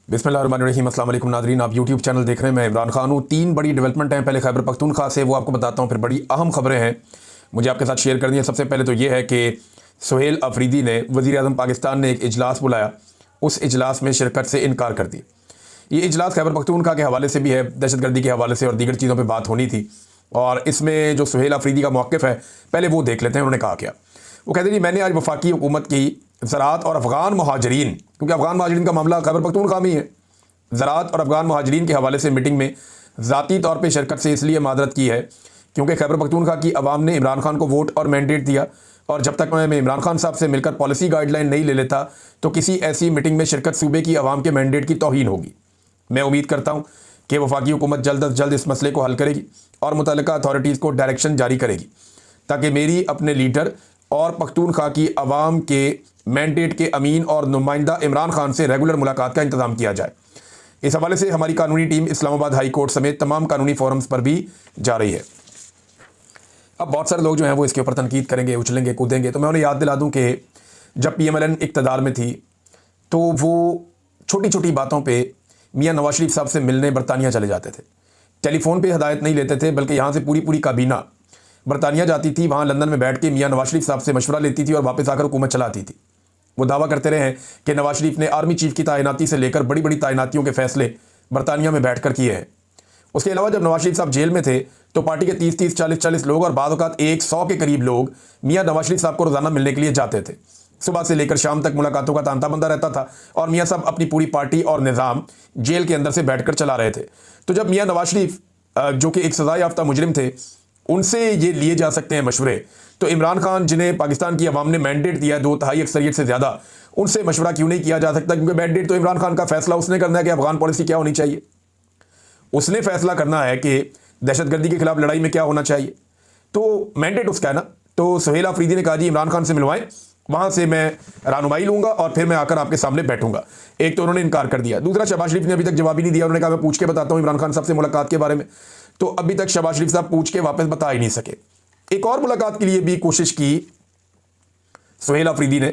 बिस्मिल्लाहिर्रहमानिर्रहीम। अस्सलाम वालेकुम नाज़रीन, आप यूट्यूब चैनल देख रहे हैं। मैं इमरान खान हूँ। 3 बड़ी डेवलपमेंट हैं पहले खैबर पख्तूनख्वा से, वो आपको बताता हूँ। फिर बड़ी अहम खबरें हैं मुझे आपके साथ शेयर करनी है। सबसे पहले तो ये है कि सुहेल अफरीदी ने वज़ीर-ए-आज़म पाकिस्तान ने एक इजलास बुलाया, उस इजलास में शिरकत से इनकार कर दी। ये इजलास खैबर पख्तूनख्वा के हवाले से भी है, दहशतगर्दी के हवाले से और दीगर चीज़ों पर बात होनी थी। और इसमें जो सुहेल अफरीदी का मौक़िफ़ है पहले वो देख लेते हैं। उन्होंने कहा क्या, वो कहते हैं जी मैंने आज वफाकी हुकूमत की ज़राअत और अफ़गान महाजरीन, क्योंकि अफ़गान महाजरीन का मामला खैबर पख्तूनख्वा में ही है, ज़राअत और अफ़गान महाजरीन के हवाले से मीटिंग में ज़ाती तौर पर शिरकत से इसलिए मादरत की है क्योंकि खैबर पख्तूनख्वा की अवाम ने इमरान खान को वोट और मैंडेट दिया, और जब तक मैं इमरान खान साहब से मिलकर पॉलिसी गाइडलाइन नहीं ले लेता तो किसी ऐसी मीटिंग में शिरकत सूबे की अवाम के मैंडेट की तौहीन होगी। मैं उम्मीद करता हूँ कि वफाकी हुकूमत जल्द अज जल्द इस मसले को हल करेगी और मुतल्लिका अथॉरिटीज़ को डायरेक्शन जारी करेगी ताकि मेरी अपने लीडर और पख्तूनख्वा की अवाम के मैंडेट के अमीन और नुमाइंदा इमरान खान से रेगुलर मुलाकात का इंतज़ाम किया जाए। इस हवाले से हमारी कानूनी टीम इस्लामाबाद हाई कोर्ट समेत तमाम कानूनी फोरम्स पर भी जा रही है। अब बहुत सारे लोग जो हैं वो इसके ऊपर तनकीद करेंगे, उछलेंगे, कूदेंगे, तो मैं उन्हें याद दिला दूं कि जब PMLN इक़्तिदार में थी तो वो छोटी छोटी बातों पे मियां नवाज शरीफ साहब से मिलने बरतानिया चले जाते थे। टेलीफोन पे हिदायत नहीं लेते थे, बल्कि यहाँ से पूरी पूरी काबीना बरतानिया जाती थी, वहाँ लंदन में बैठ के मियां नवाज शरीफ साहब से मशवरा लेती थी और वापस आकर हुकूमत चलाती थी। वो दावा करते रहे हैं कि नवाज शरीफ ने आर्मी चीफ की तैनाती से लेकर बड़ी बड़ी तैनातियों के फैसले बरतानिया में बैठ कर किए हैं। उसके अलावा जब नवाज शरीफ साहब जेल में थे तो पार्टी के 30-30, 40-40 लोग और बाद औक़ात 100 के करीब लोग मियां नवाज शरीफ साहब को रोज़ाना मिलने के लिए जाते थे। सुबह से लेकर शाम तक मुलाकातों का तांता बंदा रहता था और मियां साहब अपनी पूरी पार्टी और निज़ाम जेल के अंदर से बैठकर चला रहे थे। तो जब मियां नवाज शरीफ जो कि एक सज़ा याफ्ता मुजरिम थे, उनसे ये लिए जा सकते हैं मशवरे, तो इमरान खान जिन्हें पाकिस्तान की अवाम ने मैंडेट दिया है 2/3 अक्सरियत से ज़्यादा, उनसे मशवरा क्यों नहीं किया जा सकता? क्योंकि मैंडेट तो इमरान खान का फैसला उसने करना है कि अफगान पॉलिसी क्या होनी चाहिए। उसने फैसला करना है कि दहशतगर्दी के खिलाफ लड़ाई में क्या होना चाहिए, तो मैंडेट उसका है ना। तो सुहेल अफरीदी ने कहा जी इमरान खान से मिलवाएं, वहाँ से मैं रहनुमाई लूँगा और फिर मैं आकर आपके सामने बैठूंगा। एक तो उन्होंने इनकार कर दिया। दूसरा, शहबाज शरीफ ने अभी तक जवाब ही नहीं दिया। उन्होंने कहा मैं पूछ के बताता हूँ इमरान खान साहब से मुलाकात के बारे में, तो अभी तक शहबाज शरीफ साहब पूछ के वापस बता ही नहीं सके। एक और मुलाकात के लिए भी कोशिश की सुहेल अफरीदी ने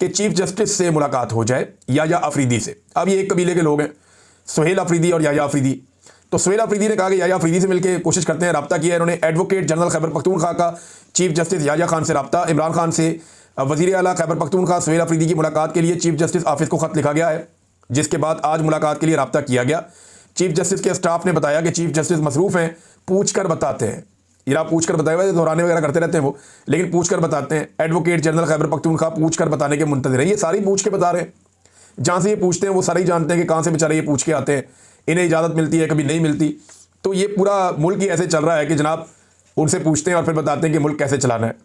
कि चीफ जस्टिस से मुलाकात हो जाए, याया अफरीदी से। अब ये एक कबीले के लोग हैं, सुहेल अफरीदी और याया अफरीदी। तो सुहेल अफरीदी ने कहा कि याया अफरीदी से मिलकर कोशिश करते हैं। रब्ता किया इन्होंने एडवोकेट जनरल खैबर पख्तूनख्वा का चीफ जस्टिस याया खान से रब्ता। इमरान खान से वज़ीर आला खैबर पख्तूनख्वा सुहेल अफरीदी की मुलाकात के लिए चीफ जस्टिस ऑफिस को ख़त लिखा गया है, जिसके बाद आज मुलाकात के लिए रब्ता किया गया। चीफ जस्टिस के स्टाफ ने बताया कि चीफ जस्टिस मसरूफ़ हैं, पूछ कर बताते हैं। ये पूछ कर बताए हुए दोहराने वगैरह करते रहते हैं वो, लेकिन पूछ कर बताते हैं। एडवोकेट जनरल खैबर पख्तूनख्वा पूछ कर बताने के मुंतज़िर हैं। ये सारी पूछ के बता रहे हैं। जहाँ से ये पूछते हैं वो सारे ही जानते हैं कि कहाँ से बेचारे ये पूछ के आते हैं। इन्हें इजाज़त मिलती है, कभी नहीं मिलती। तो ये पूरा मुल्क ही ऐसे चल रहा है कि जनाब उनसे पूछते हैं और फिर बताते हैं कि मुल्क कैसे चलाना है।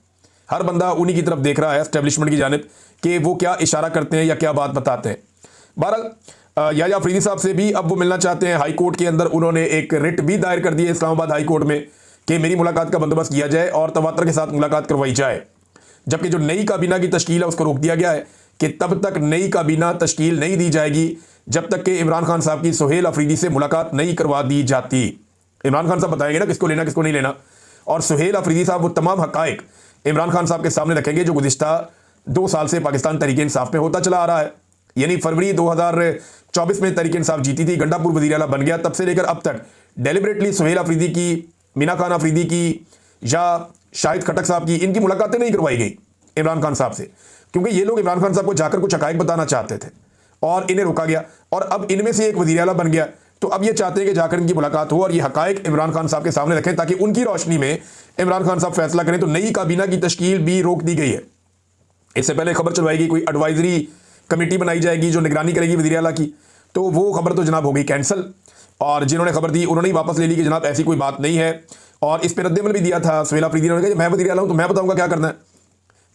हर बंदा उन्हीं की तरफ देख रहा है, एस्टेब्लिशमेंट की जानिब, कि वो क्या इशारा करते हैं या क्या बात बताते हैं। बहरहाल याया अफरीदी साहब से भी अब वो मिलना चाहते हैं। हाई कोर्ट के अंदर उन्होंने एक रिट भी दायर कर दी है इस्लामाबाद हाई कोर्ट में कि मेरी मुलाकात का बंदोबस्त किया जाए और तवातर के साथ मुलाकात करवाई जाए। जबकि जो नई काबीना की तश्कील है उसको रोक दिया गया है कि तब तक नई काबीना तश्कील नहीं दी जाएगी जब तक कि इमरान खान साहब की सुहेल अफरीदी से मुलाकात नहीं करवा दी जाती। इमरान खान साहब बताएंगे ना किसको लेना किसको नहीं लेना, और सुहेल अफरीदी साहब वो तमाम हक़ाइक़ इमरान खान साहब के सामने रखेंगे जो गुज़िश्ता 2 साल से पाकिस्तान तहरीक इंसाफ में होता चला आ रहा है। यानी फरवरी 2024 में तहरीक इंसाफ जीती थी, गंडापुर वज़ीर आला बन गया, तब से लेकर अब तक डेलिबरेटली सुहेल अफरीदी की, मीना खान अफरीदी की या शाहिद खटक साहब की, इनकी मुलाकातें नहीं करवाई गई इमरान खान साहब से, क्योंकि ये लोग इमरान खान साहब को जाकर कुछ हक़ाइक़ बताना चाहते थे और इन्हें रोका गया। और अब इनमें से एक वज़ीर आला बन गया, तो अब ये चाहते हैं कि जाकर इनकी मुलाकात हो और ये हक़ाइक़ इमरान खान साहब के सामने रखें ताकि उनकी रोशनी में इमरान खान साहब फैसला करें। तो नई काबीना की तश्कील भी रोक दी गई है। इससे पहले खबर चलवाई गई कोई एडवाइजरी कमेटी बनाई जाएगी जो निगरानी करेगी वज़ीर आला की, तो वो खबर तो जनाब हो गई कैंसिल, और जिन्होंने खबर दी उन्होंने ही वापस ले ली कि जनाब ऐसी कोई बात नहीं है। और इस पर रद्द-ए-अमल भी दिया था सुहेल अफरीदी ने, मैं वज़ीर आला हूँ तो मैं बताऊँगा क्या करना है।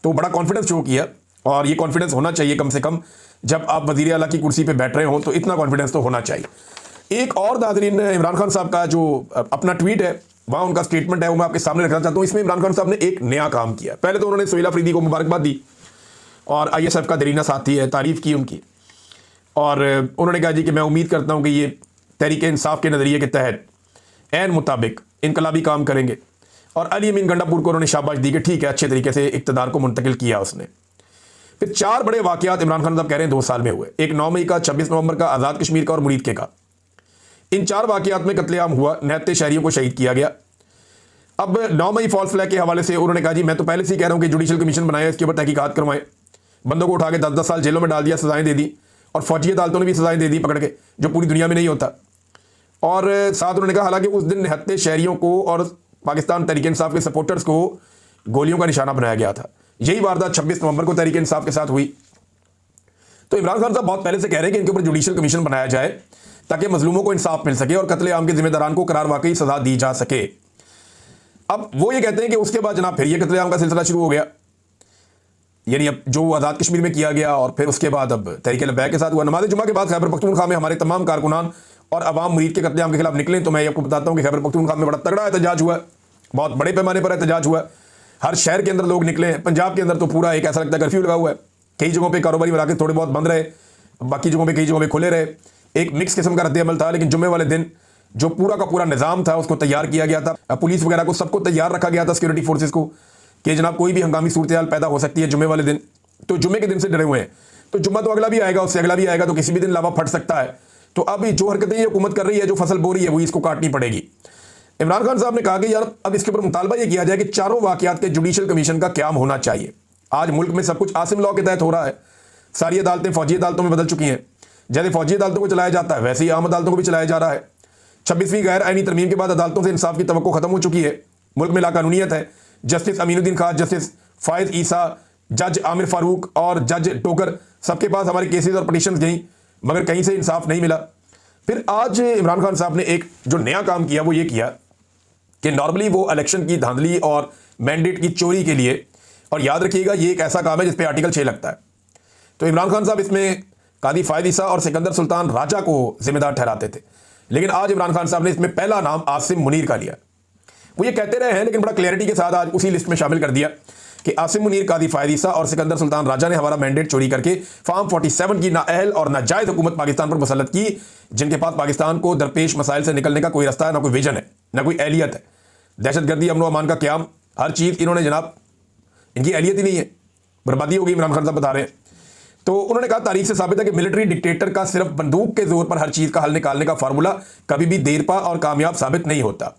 तो बड़ा कॉन्फिडेंस शो किया, और ये कॉन्फिडेंस होना चाहिए कम से कम जब आप वज़ीर आला की कुर्सी पर बैठ रहे हो, तो इतना कॉन्फिडेंस तो होना चाहिए। एक और नाज़रीन, इमरान खान साहब का जो अपना ट्वीट है, वहाँ उनका स्टेटमेंट है, वो मैं आपके सामने रखना चाहता हूँ। इसमें इमरान खान साहब ने एक नया काम किया। पहले तो उन्होंने सुहेल अफरीदी को मुबारकबाद दी और ISF का दरीना साथी है, तारीफ़ की उनकी, और उन्होंने कहा जी कि मैं उम्मीद करता हूँ कि ये तहरीक इंसाफ के नज़रिए के तहत ऐन मुताबिक इनकलाबी काम करेंगे। और अली अमीन गंडापुर को उन्होंने शाबाश दी कि ठीक है, अच्छे तरीके से इक़्तिदार को मुंतकिल किया उसने। फिर 4 बड़े वाकयात इमरान खान साहब कह रहे हैं 2 साल में हुए। एक 9 मई का, 26 नवंबर का, आज़ाद कश्मीर का और मुरीद के का। इन 4 वाकयात में कत्लेआम हुआ, निहत्ते शहरियों को शहीद किया गया। अब 9 मई फॉल्स फ्लैग के हवाले से उन्होंने कहा जी मैं तो पहले से ही कह रहा हूं कि जुडिशल कमीशन बनाया, इसके ऊपर तहकीकात करवाएं। बंदों को उठा के 10-10 साल जेलों में डाल दिया, सजाएं दे दी, और फौजी अदालतों ने भी सजाएं दे दी पकड़ के, जो पूरी दुनिया में नहीं होता। और साथ उन्होंने कहा हालांकि उस दिन निहत्ते शहरियों को और पाकिस्तान तहरीक इंसाफ के सपोर्टर्स को गोलियों का निशाना बनाया गया था। यही वारदात 26 नवंबर को तहरीक इंसाफ के साथ हुई। तो इमरान खान साहब बहुत पहले से कह रहे हैं कि इनके ऊपर जुडिशल कमीशन बनाया जाए ताकि मजलूमों को इंसाफ मिल सके और कत्लेआम के जिम्मेदारान को करार वाकई सजा दी जा सके। अब वो ये कहते हैं कि उसके बाद जनाब फिर ये कत्लेआम का सिलसिला शुरू हो गया, यानी अब जो आज़ाद कश्मीर में किया गया और फिर उसके बाद अब तहरीक लब्बैक के साथ हुआ। नमाज जुमा के बाद खैबर पख्तूनख्वा में हमारे तमाम कारकुनान और अवाम मुरीद के कत्लेआम के खिलाफ निकले। तो मैं आपको बताता हूँ कि खैबर पख्तूनख्वा में बड़ा तगड़ा एहतजाज हुआ, बहुत बड़े पैमाने पर एहतजाज हुआ। हर शहर के अंदर लोग निकले हैं। पंजाब के अंदर तो पूरा एक ऐसा लगता है कर्फ्यू लगा हुआ है। कई जगहों पर कारोबारी मराकज़ थोड़े बहुत बंद रहे, बाकी जगहों पर कई जगहों पर खुले रहे। एक मिक्स किस्म का रद्द-ए-अमल था, लेकिन जुम्मे वाले दिन जो पूरा का पूरा निज़ाम था उसको तैयार किया गया था। पुलिस वगैरह को सबको तैयार रखा गया था, सिक्योरिटी फोर्सेस को, कि जनाब कोई भी हंगामी सूरत पैदा हो सकती है जुम्मे वाले दिन। तो जुम्मे के दिन से डरे हुए हैं। तो जुम्मा तो अगला भी आएगा, उससे अगला भी आएगा, तो किसी भी दिन लावा फट सकता है। तो अब जो हरकतें ये हुकूमत कर रही है, जो फसल बो रही है, वही इसको काटनी पड़ेगी। इमरान खान साहब ने कहा कि यार अब इसके ऊपर मुतालबा ये किया जाए कि चारों वाकयात के जुडिशल कमीशन का क्या होना चाहिए। आज मुल्क में सब कुछ आसिम लॉ के तहत हो रहा है। सारी अदालतें फौजी अदालतों में बदल चुकी हैं। जैसे फौजी अदालतों को चलाया जाता है वैसे ही आम अदालतों को भी चलाया जा रहा है। 26वीं गैर आईनी तरमीम के बाद अदालतों से इंसाफ की तवक्को खत्म हो चुकी है। मुल्क में लाकानूनियत है। जस्टिस अमीनुद्दीन खान, जस्टिस फायज ईसा, जज आमिर फारूक और जज डोगर, सबके पास हमारे केसेस और पटिशंस गई, मगर कहीं से इंसाफ नहीं मिला। फिर आज इमरान खान साहब ने एक जो नया काम किया वो ये किया कि नॉर्मली वो इलेक्शन की धांधली और मैंडेट की चोरी के लिए, और याद रखिएगा ये एक ऐसा काम है जिस पे आर्टिकल 6 लगता है, तो इमरान खान साहब इसमें कादी फायद ईसा और सिकंदर सुल्तान राजा को जिम्मेदार ठहराते थे। लेकिन आज इमरान खान साहब ने इसमें पहला नाम आसिम मुनीर का लिया। वो ये कहते रहे हैं लेकिन बड़ा क्लैरिटी के साथ आज उसी लिस्ट में शामिल कर दिया कि आसिम मुनीर, कादी फायद ईसा और सिकंदर सुल्तान राजा ने हमारा मैंडेट चोरी करके फार्म 47 की नाअहल और नाजायज हुकूमत पाकिस्तान पर मुसल्लत की, जिनके पास पाकिस्तान को दरपेश मसाइल से निकलने का कोई रास्ता है, ना कोई विजन है, ना कोई एहलियत है। दहशतगर्दी, अमन व अमान का क्याम, हर चीज़ इन्होंने जनाब, इनकी एहलियत ही नहीं है, बर्बादी हो गई। इमरान खान साहब बता रहे हैं। तो उन्होंने कहा तारीख से साबित है कि मिलिट्री डिक्टेटर का सिर्फ बंदूक के जोर पर हर चीज़ का हल निकालने का फार्मूला कभी भी देरपा और कामयाब साबित नहीं होता।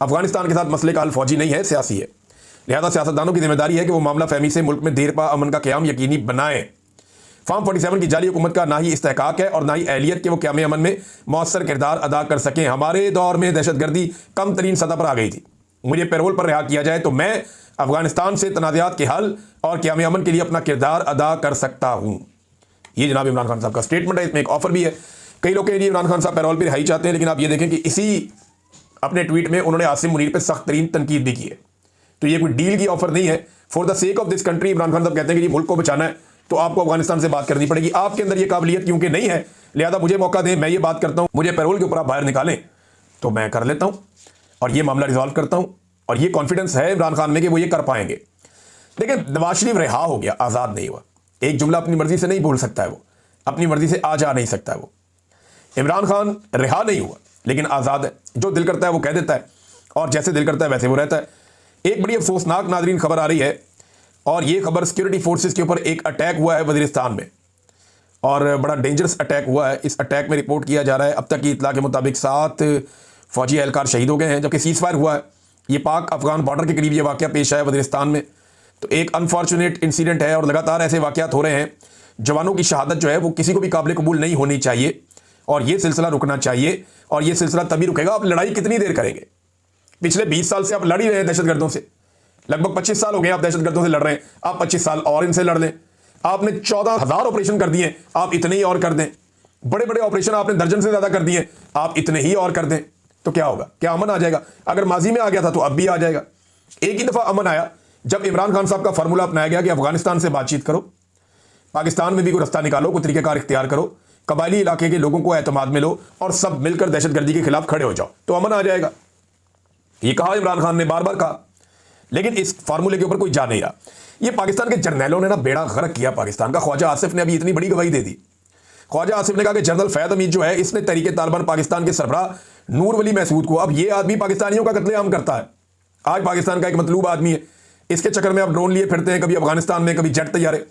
अफगानिस्तान के साथ मसले का हल फौजी नहीं है, सियासी है। लिहाजा सियासतदानों की जिम्मेदारी है कि वो मामला फहमी से मुल्क में देरपा अमन का क्याम यकीनी बनाएं। फार्म 47 की जाली हुकूमत का ना ही इस्तेहकाक है और ना ही एहलियत के वो क्याम अमन में मौसर किरदार अदा कर सकें। हमारे दौर में दहशतगर्दी कम तरीन सतह पर आ गई थी। मुझे पैरोल पर रिहा किया जाए तो मैं अफगानिस्तान से तनाज़ात के हल और क़याम अमन के लिए अपना किरदार अदा कर सकता हूँ। ये जनाब इमरान खान साहब का स्टेटमेंट है। इसमें एक ऑफर भी है। कई लोग कहेंगे इमरान खान साहब पैरोल पर रिहाई चाहते हैं, लेकिन आप ये देखें कि इसी अपने ट्वीट में उन्होंने आसिम मुनीर पर सख्त तरीन तनकीद भी की है। तो ये कोई डील की ऑफर नहीं है। For the sake of this country Imran Khan साहब कहते हैं कि मुल्क को बचाना है तो आपको अफगानिस्तान से बात करनी पड़ेगी। आपके अंदर ये काबिलियत क्योंकि नहीं है, लिहाजा मुझे मौका दें, मैं ये बात करता हूँ, मुझे पैरोल के ऊपर आप बाहर निकालें तो मैं कर लेता हूँ और ये मामला रिजॉल्व करता हूँ। और ये कॉन्फिडेंस है इमरान खान में कि वो ये कर पाएंगे। लेकिन नवाज शरीफ रिहा हो गया, आज़ाद नहीं हुआ। एक जुमला अपनी मर्जी से नहीं बोल सकता है, वो अपनी मर्जी से आ जा नहीं सकता है। वो इमरान खान रिहा नहीं हुआ लेकिन आज़ाद है। जो दिल करता है वो कह देता है और जैसे दिल करता है वैसे वो रहता है। एक बड़ी अफसोसनाक नादरीन खबर आ रही है और ये खबर सिक्योरिटी फोर्सेस के ऊपर एक अटैक हुआ है वज़ीरिस्तान में और बड़ा डेंजरस अटैक हुआ है। इस अटैक में रिपोर्ट किया जा रहा है अब तक की इतला के मुताबिक 7 फौजी एहलकार शहीद हो गए हैं, जबकि सीज़ फायर हुआ है। ये पाक अफगान बॉर्डर के करीब ये वाक़या पेश आया वज़ीरिस्तान में। तो एक अनफॉर्चुनेट इंसिडेंट है और लगातार ऐसे वाक़यात हो रहे हैं। जवानों की शहादत जो है वो किसी को भी काबिल कबूल नहीं होनी चाहिए और ये सिलसिला रुकना चाहिए। और ये सिलसिला तभी रुकेगा, आप लड़ाई कितनी देर करेंगे। पिछले 20 साल से आप लड़ ही रहे हैं दहशतगर्दों से, लगभग 25 साल हो गए आप दहशतगर्दों से लड़ रहे हैं। आप 25 साल और इनसे लड़ लें। आपने 14,000 ऑपरेशन कर दिए, आप इतने ही और कर दें। बड़े बड़े ऑपरेशन आपने दर्जन से ज़्यादा कर दिए, आप इतने ही और कर दें तो क्या होगा? क्या अमन आ जाएगा? अगर माजी में आ गया था तो अब भी आ जाएगा। एक ही दफ़ा अमन आया जब इमरान खान साहब का फार्मूला अपनाया गया कि अफगानिस्तान से बातचीत करो, पाकिस्तान में भी कोई रास्ता निकालो, कोई तरीक़ेकार इख्तियार करो, कबायली इलाके के लोगों को एतमाद में लो और सब मिलकर दहशतगर्दी के खिलाफ खड़े हो जाओ, तो अमन आ जाएगा। ये कहा इमरान खान ने, बार बार कहा, लेकिन इस फार्मूले के ऊपर कोई जा नहीं रहा। ये पाकिस्तान के जर्नैलों ने ना बेड़ा गर्क किया पाकिस्तान का। ख्वाजा आसिफ ने अभी इतनी बड़ी गवाही दे दी। ख्वाजा आसिफ ने कहा कि जनरल फैद हमीद जो है इसने तहरीक तालिबान पाकिस्तान के सरबराह नूर वली महसूद को, अब ये आदमी पाकिस्तानियों का कत्लेआम करता है। आज पाकिस्तान का एक मतलूब आदमी है, इसके चक्कर में आप ड्रोन लिए फिरते हैं, कभी अफगानिस्तान में, कभी जेट तैयारे।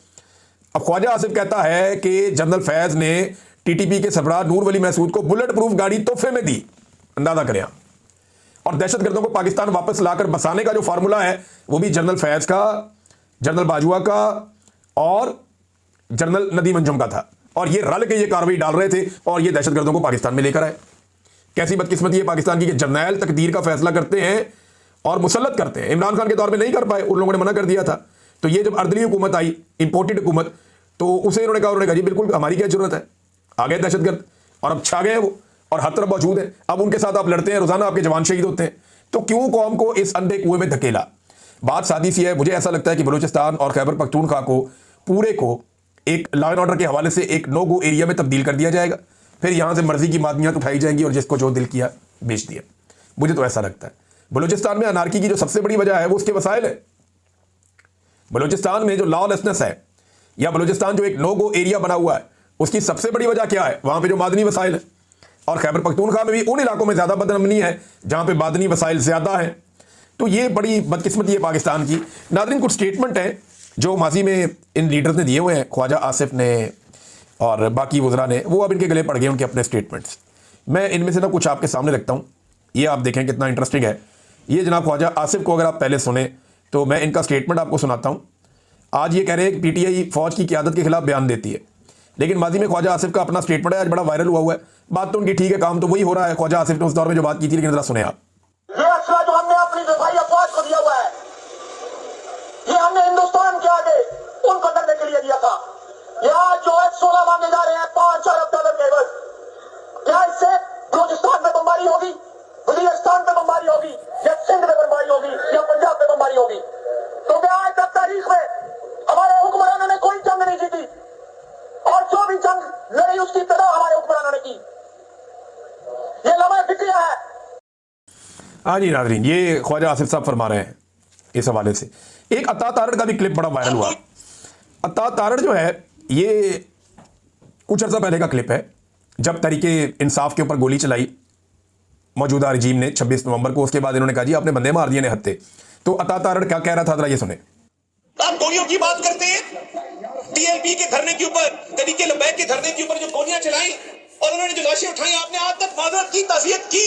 अब ख्वाजा आसिफ कहता है कि जनरल फैज ने टीटीपी के सरबराह नूर वली महसूद को बुलेट प्रूफ गाड़ी तोहफे में दी। अंदाजा करें आप। और दहशतगर्दों को पाकिस्तान वापस लाकर बसाने का जो फार्मूला है वो भी जनरल फैज का, जनरल बाजवा का और जनरल नदीम अंजुम का था। और ये रल के ये कार्रवाई डाल रहे थे और ये दहशतगर्दों को पाकिस्तान में लेकर आए। कैसी बदकिस्मती है पाकिस्तान की कि जर्नैल तकदीर का फैसला करते हैं और मुसल्लत करते हैं। इमरान खान के दौर में नहीं कर पाए, उन लोगों ने मना कर दिया था। तो ये जब अर्दली हुकूमत आई, इंपोर्टेड हुकूमत, तो उसे उन्होंने कहा जी बिल्कुल हमारी क्या जरूरत है, आ गए दहशतगर्द और अब छा गए हैं वो और हर तरफ मौजूद है। अब उनके साथ आप लड़ते हैं, रोजाना आपके जवान शहीद होते हैं, तो क्यों कौम को इस अंधे कुएं में धकेला। बात सादी सी है। मुझे ऐसा लगता है कि बलूचिस्तान और खैबर पख्तूनख्वा को पूरे को एक लॉ एंड ऑर्डर के हवाले से एक नो गो एरिया में तब्दील कर दिया जाएगा। फिर यहां से मर्जी की मादनियात उठाई जाएंगी और जिसको जो दिल किया बेच दिया। मुझे तो ऐसा लगता है। बलूचिस्तान में अनारकी की जो सबसे बड़ी वजह है वो उसके वसाइल है। बलूचिस्तान में जो लॉलेसनेस है या बलूचिस्तान जो एक नो गो एरिया बना हुआ है उसकी सबसे बड़ी वजह क्या है? वहां पे जो मादनी वसाइल है। और खैबर पख्तूनख्वा में भी उन इलाकों में ज्यादा बदअमनी है जहां पे मादनी वसाइल ज्यादा है। तो ये बड़ी बदकिस्मती है पाकिस्तान की। नाज़रीन, कुछ स्टेटमेंट है जो माजी में इन लीडर्स ने दिए हुए हैं, ख्वाजा आसिफ ने और बाकी वज़रा ने, वो अब इनके गले पड़ गए उनके अपने स्टेटमेंट्स। मैं इनमें से ना कुछ आपके सामने रखता हूँ, ये आप देखें कितना इंटरेस्टिंग है। ये जनाब ख्वाजा आसिफ को अगर आप पहले सुने तो मैं इनका स्टेटमेंट आपको सुनाता हूँ। आज ये कह रहे हैं कि पीटीआई फौज की क़यादत के खिलाफ बयान देती है, लेकिन माजी में ख्वाजा आसिफ का अपना स्टेटमेंट है, आज बड़ा वायरल हुआ है। बात तो उनकी ठीक है, काम तो वही हो रहा है। ख्वाजा आसिफ ने उस दौर में जो बात की थी, लेकिन जरा सुने आप। ये असला जो हमने अपनी दफाई अफवाज को दिया हुआ है, ये हमने हिंदुस्तान के आगे उनको करने के लिए दिया था। यहाँ जो F-16 मांगे जा रहे हैं $5 अरब के एवज, क्या इससे बलूचिस्तान में बमबारी होगी, बलूचिस्तान में बमबारी होगी, या सिंध में बमबारी होगी, या पंजाब में बमबारी होगी? तो क्या आज तक तारीख में हमारे हुक्मरानों ने कोई जंग नहीं जीती, और जो भी जंग लड़ी उसकी इब्तिदा हमारे हुक्मरानों ने की। ये लम्हा फिक्रिया है। हाँ जी नाज़रीन, ये ख्वाजा आसिफ साहब फरमा रहे हैं इस हवाले से। एक अता तारड़ का भी क्लिप बड़ा वायरल हुआ। अता तारड़ जो है ये कुछ अर्सा पहले का क्लिप है, जब तरीके इंसाफ के ऊपर गोली चलाई मौजूदा रजीम ने 26 नवंबर को। उसके बाद इन्होंने कहा जी आपने बंदे मार दिए ने हत्ते। तो अता तारड़ क्या कह रहा था, जरा ये सुने। आप गोलियों की बात करते हैं, टीएलपी के धरने के ऊपर, तरीके लबैक के धरने के ऊपर जो गोलियां चलाई और उन्होंने जो लाशें उठाई, आपने आज तक माजरत की, ताज़ियत की।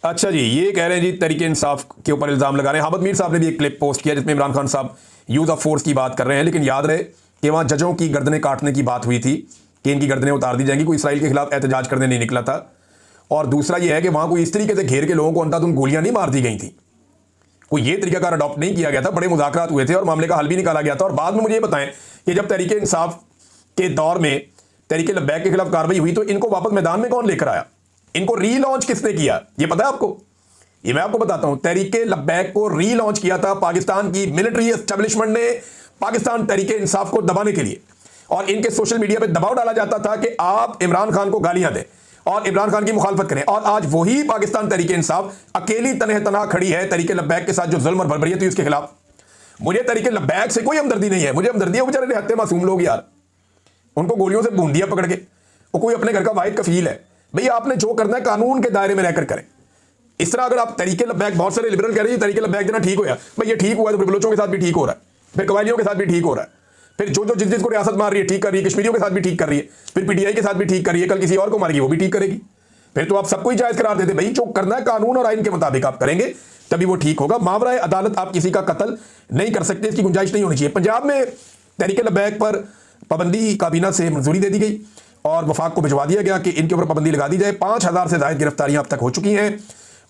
अच्छा जी, ये कह रहे हैं जी तरीके इंसाफ के ऊपर इल्ज़ाम लगा रहे हैं। हामिद मीर साहब ने भी एक क्लिप पोस्ट किया जिसमें इमरान खान साहब यूज़ ऑफ फोर्स की बात कर रहे हैं, लेकिन याद रहे कि वहाँ जजों की गर्दनें काटने की बात हुई थी कि इनकी गर्दनें उतार दी जाएंगी। कोई इसराइल के खिलाफ एहतजाज करने नहीं निकला था। और दूसरा ये है कि वहाँ कोई इस तरीके से घेर के लोगों को अंधाधुंध गोलियां नहीं मार दी गई थी, कोई ये तरीकाकार अडॉप्ट नहीं किया गया था। बड़े मुज़ाकरात हुए थे और मामले का हल भी निकाला गया था। और बाद में मुझे ये बताएं कि जब तरीके इंसाफ के दौर में तरीके लब्बैक के खिलाफ कार्रवाई हुई तो इनको वापस मैदान में कौन लेकर आया? इनको रीलॉन्च किसने किया, ये पता है आपको? ये मैं आपको बताता हूं। तहरीके लब्बैक को रीलॉन्च किया था पाकिस्तान की मिलिट्री एस्टेब्लिशमेंट ने, पाकिस्तान तहरीके इंसाफ को दबाने के लिए। और इनके सोशल मीडिया पे दबाव डाला जाता था कि आप इमरान खान को गालियां दें और इमरान खान की मुखालफत करें। और आज वही पाकिस्तान तहरीके इंसाफ अकेली तनहा खड़ी है तहरीके लब्बैक के साथ जो जुल्म और बर्बरियत हुई उसके खिलाफ। मुझे तहरीके लब्बैक से कोई हमदर्दी नहीं है, मुझे हमदर्दी है वो बेचारे निहत्ते मासूम लोग यार, उनको गोलियों से बूंद दिया पकड़ के। वो कोई अपने घर का वाहिद कफील है। भैया आपने जो करना है कानून के दायरे में रहकर करें। इस तरह अगर आप तरीके लब्बैक, बहुत सारे लिबरल कह रहे हैं तरीके लब्बैक देना ठीक हो गया, भाई ये ठीक हुआ है तो फिर बलोचों के साथ भी ठीक हो रहा है, फिर कबायलियों के साथ भी ठीक हो रहा है, फिर जो जिसको रियासत मार रही है ठीक कर रही है, कश्मीरियों के साथ भी ठीक कर रही है, फिर पीटीआई के साथ भी ठीक कर रही है, कल किसी और को मारेगी वो भी ठीक करेगी। फिर तो आप सबको ही जायज करार देते। भाई जो करना है कानून और आइन के मुताबिक आप करेंगे तभी वो ठीक होगा। मावराए अदालत आप किसी का कत्ल नहीं कर सकते, इसकी गुंजाइश नहीं होनी चाहिए। पंजाब में तहरीके लब्बैक पर पाबंदी काबीना से मंजूरी दे दी गई और वफाक को भिजवा दिया गया कि इनके ऊपर पाबंदी लगा दी जाए। 5000 से ज्यादा गिरफ्तारियां अब तक हो चुकी हैं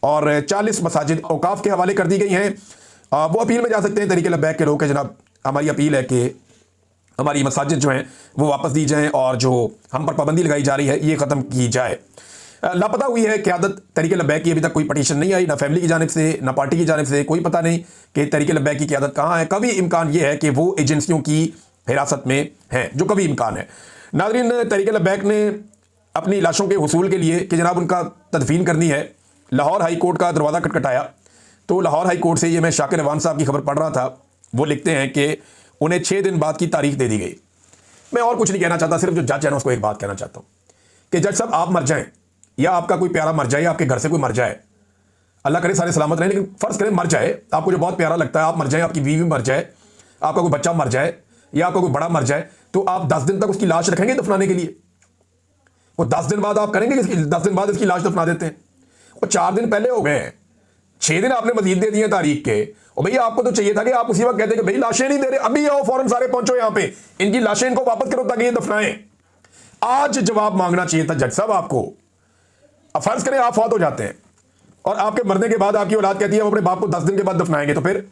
और 40 मसाजिद औकाफ के हवाले कर दी गई हैं। वो अपील में जा सकते हैं तहरीके लब्बैक के लोग कि जनाब हमारी अपील है कि हमारी मसाजिद जो हैं वो वापस दी जाएं और जो हम पर पाबंदी लगाई जा रही है ये ख़त्म की जाए। लापता हुई है क़यादत तहरीके लब्बैक की, अभी तक कोई पटिशन नहीं आई, ना फैमिली की जानिब से ना पार्टी की जानिब से। कोई पता नहीं कि तहरीके लब्बैक की क़यादत कहाँ है। कभी इम्कान ये है कि वो एजेंसियों की हिरासत में है, जो कभी इम्कान है। नाज़रीन, तहरीके लब्बैक ने अपनी लाशों के हुसूल के लिए कि जनाब उनका तदफीन करनी है, लाहौर हाई कोर्ट का दरवाज़ा खटखटाया। तो लाहौर हाई कोर्ट से ये मैं शाकिर रवान साहब की खबर पढ़ रहा था, वो लिखते हैं कि उन्हें 6 दिन बाद की तारीख दे दी गई। मैं और कुछ नहीं कहना चाहता, सिर्फ जो जज है ना उसको एक बात कहना चाहता हूँ कि जज साहब आप मर जाएं या आपका कोई प्यारा मर जाए, आपके घर से कोई मर जाए, अल्लाह करे सारे सलामत रहें, लेकिन फ़र्ज़ करें मर जाए, आपको जो बहुत प्यारा लगता है आप मर जाए, आपकी बीवी मर जाए, आपका कोई बच्चा मर जाए, या आपका कोई बड़ा मर जाए तो आप 10 दिन तक उसकी लाश रखेंगे दफनाने के लिए? वो 10 दिन बाद आप करेंगे कि 10 दिन बाद इसकी लाश दफना देते हैं? वो 4 दिन पहले हो गए हैं, 6 दिन आपने मजीद दे दिए तारीख के। और भैया आपको तो चाहिए था कि आप उसी वक्त कहते कि भाई लाशें नहीं दे रहे, अभी आओ फौरन सारे पहुंचो यहाँ पे, इनकी लाशें इनको वापस करो ताकि ये दफनाएं। आज जवाब मांगना चाहिए था जज साहब आपको। अब फर्ज करें आप फौत हो जाते हैं और आपके मरने के बाद आपकी औलाद कहती है हम अपने बाप को 10 दिन के बाद दफनाएंगे, तो फिर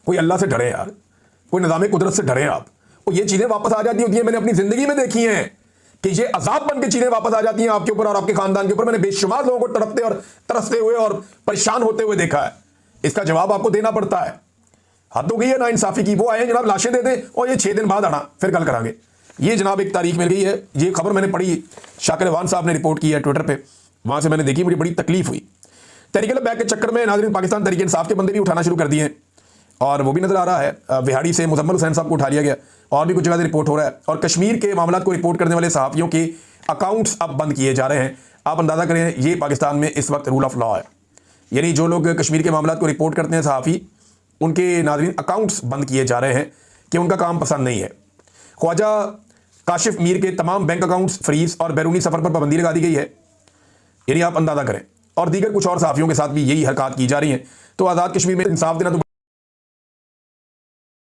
कोई अल्लाह से डरे यार, कोई निज़ाम कुदरत से डरे आप। और ये चीजें वापस आ जाती होती हैं, मैंने अपनी जिंदगी में देखी हैं कि ये अजाब बन के चीजें वापस आ जाती हैं आपके ऊपर और आपके खानदान के ऊपर। मैंने बेशुमार लोगों को तड़पते और तरसते हुए और परेशान होते हुए देखा है। इसका जवाब आपको देना पड़ता है। हद हो गई है ना इंसाफी की। वो आए जनाब लाशें दे दें और ये 6 दिन बाद आना, फिर कल करांगे। ये जनाब एक तारीख मिल गई है, ये खबर मैंने पढ़ी, शाकिर अवान साहब ने रिपोर्ट की है ट्विटर पे, वहां से मैंने देखी, मुझे बड़ी तकलीफ हुई। तहरीक लब्बैक के चक्कर में नाज़रीन पाकिस्तान तहरीक इंसाफ के बंदे भी उठाना शुरू कर दिए हैं और वो भी नजर आ रहा है। विहाड़ी से मुजम्मल हुसैन साहब को उठा लिया गया और भी कुछ जगह से रिपोर्ट हो रहा है। और कश्मीर के मामलों को रिपोर्ट करने वाले सहाफ़ियों के अकाउंट्स अब बंद किए जा रहे हैं। आप अंदाज़ा करें ये पाकिस्तान में इस वक्त रूल ऑफ लॉ है, यानी जो लोग कश्मीर के मामलों को रिपोर्ट करते हैं सहाफ़ी, उनके नाज़रीन अकाउंट्स बंद किए जा रहे हैं कि उनका काम पसंद नहीं है। ख्वाजा काशिफ मीर के तमाम बैंक अकाउंट्स फ्रीज और बैरूनी सफ़र पर पाबंदी लगा दी गई है, यानी आप अंदाज़ा करें। और दीगर कुछ और सहाफ़ियों के साथ भी यही हरकत की जा रही है। तो आज़ाद कश्मीर में इंसाफ देना तो